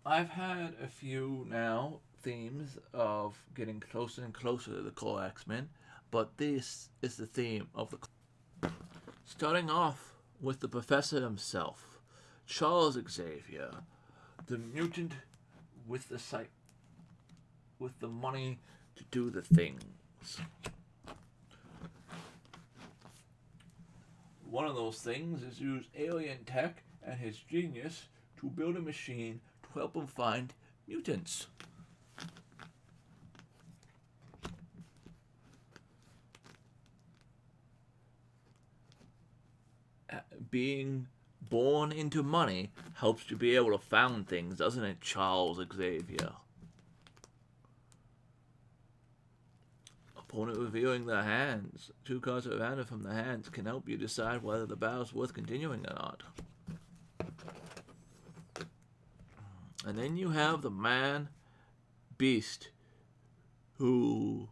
I've had a few now themes of getting closer and closer to the core X-Men, but this is the theme of the. Starting off with the professor himself, Charles Xavier, the mutant with the sight, with the money to do the things. One of those things is use alien tech and his genius to build a machine to help him find mutants. Being born into money helps you be able to found things, doesn't it, Charles Xavier? Opponent revealing the hands. Two cards are random from the hands can help you decide whether the battle's worth continuing or not. And then you have the man beast, who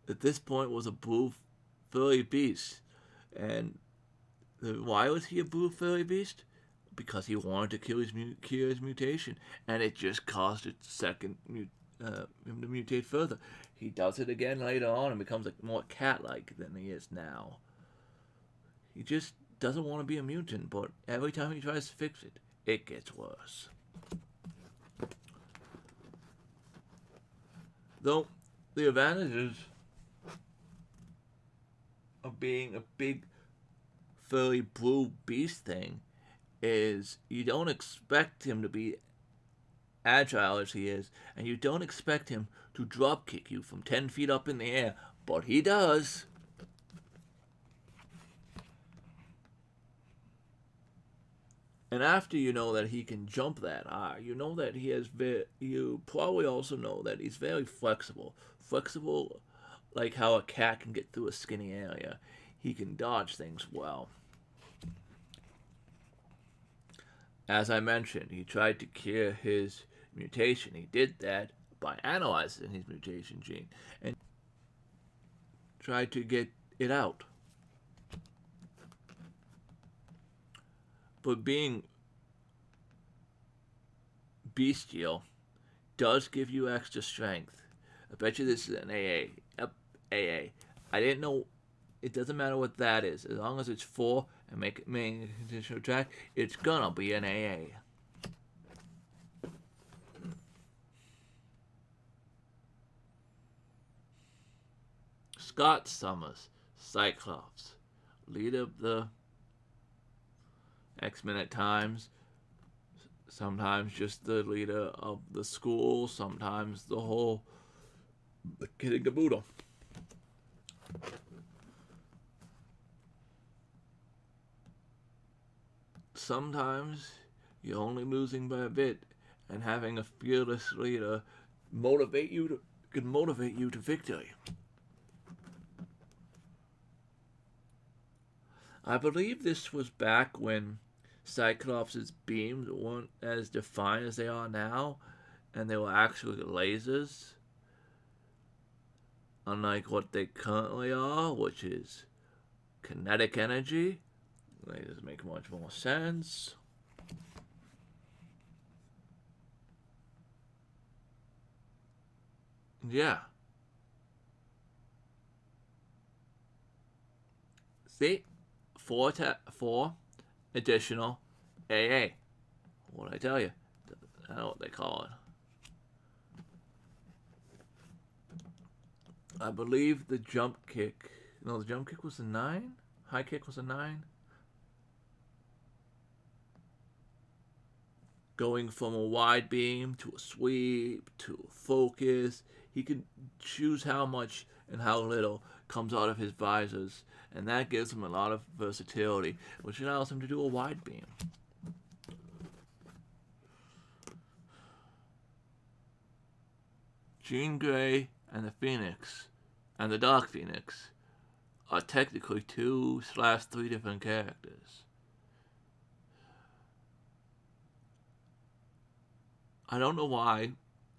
at this point was a blue furry beast. And why was he a blue furry beast? Because he wanted to cure his mutation, and it just caused him to mutate further. He does it again later on and becomes more cat-like than he is now. He just doesn't want to be a mutant, but every time he tries to fix it, it gets worse. Though the advantages of being a big furry blue beast thing is you don't expect him to be agile as he is, and you don't expect him to drop kick you from 10 feet up in the air, but he does. And after you know that he can jump that high, you know that you probably also know that he's very flexible. Flexible like how a cat can get through a skinny area. He can dodge things well. As I mentioned, he tried to cure his mutation. He did that by analyzing his mutation gene and tried to get it out. But being bestial does give you extra strength. I bet you this is an AA. Yep, AA. I didn't know. It doesn't matter what that is. As long as it's 4 and make it main conditional track, it's gonna be an AA. Scott Summers, Cyclops, leader of the X-Men at times, sometimes just the leader of the school, sometimes the whole kid and caboodle. Sometimes you're only losing by a bit, and having a fearless leader can motivate you to victory. I believe this was back when Cyclops' beams weren't as defined as they are now, and they were actually lasers, unlike what they currently are, which is kinetic energy. Lasers make much more sense. Yeah. See? Four additional AA. What I tell you? I know what they call it. I believe the jump kick. No, the jump kick was a 9? High kick was a 9? Going from a wide beam to a sweep to a focus. He can choose how much and how little comes out of his visors, and that gives him a lot of versatility, which allows him to do a wide beam. Jean Grey and the Phoenix, and the Dark Phoenix, are technically 2/3 different characters. I don't know why.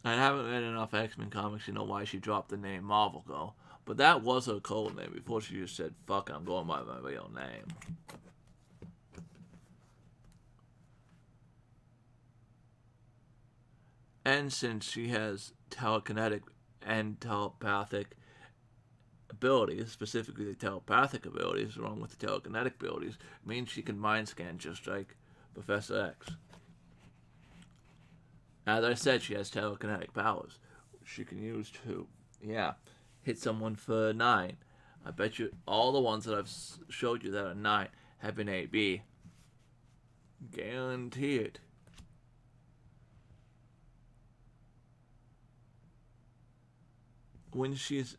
I haven't read enough X-Men comics to know why she dropped the name Marvel Girl, but that was her code name before she just said, fuck, I'm going by my real name. And since she has telekinetic and telepathic abilities, specifically the telepathic abilities, along with the telekinetic abilities, means she can mind scan just like Professor X. As I said, she has telekinetic powers. She can use to, hit someone for 9. I bet you all the ones that I've showed you that are 9 have been AB. Guarantee it. When she's,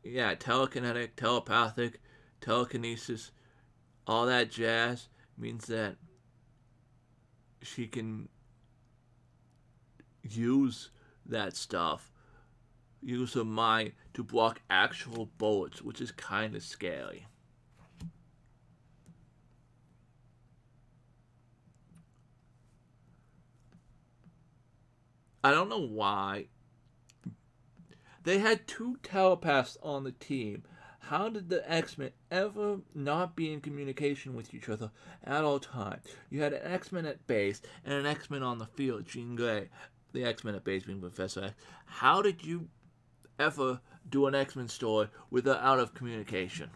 telekinetic, telepathic, telekinesis, all that jazz means that she can use that stuff, use her mind to block actual bullets, which is kind of scary. I don't know why. They had 2 telepaths on the team. How did the X-Men ever not be in communication with each other at all times? You had an X-Men at base and an X-Men on the field, Jean Grey. The X-Men at base being Professor X. How did you ever do an X-Men story without out of communication?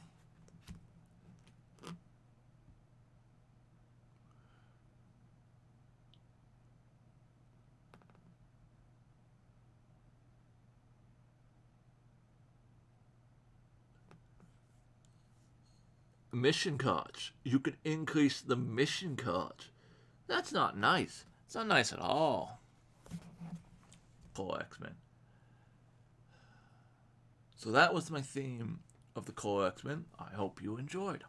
Mission cards. You can increase the mission cards. That's not nice. It's not nice at all. Core X-Men. So that was my theme of the Core X-Men. I hope you enjoyed.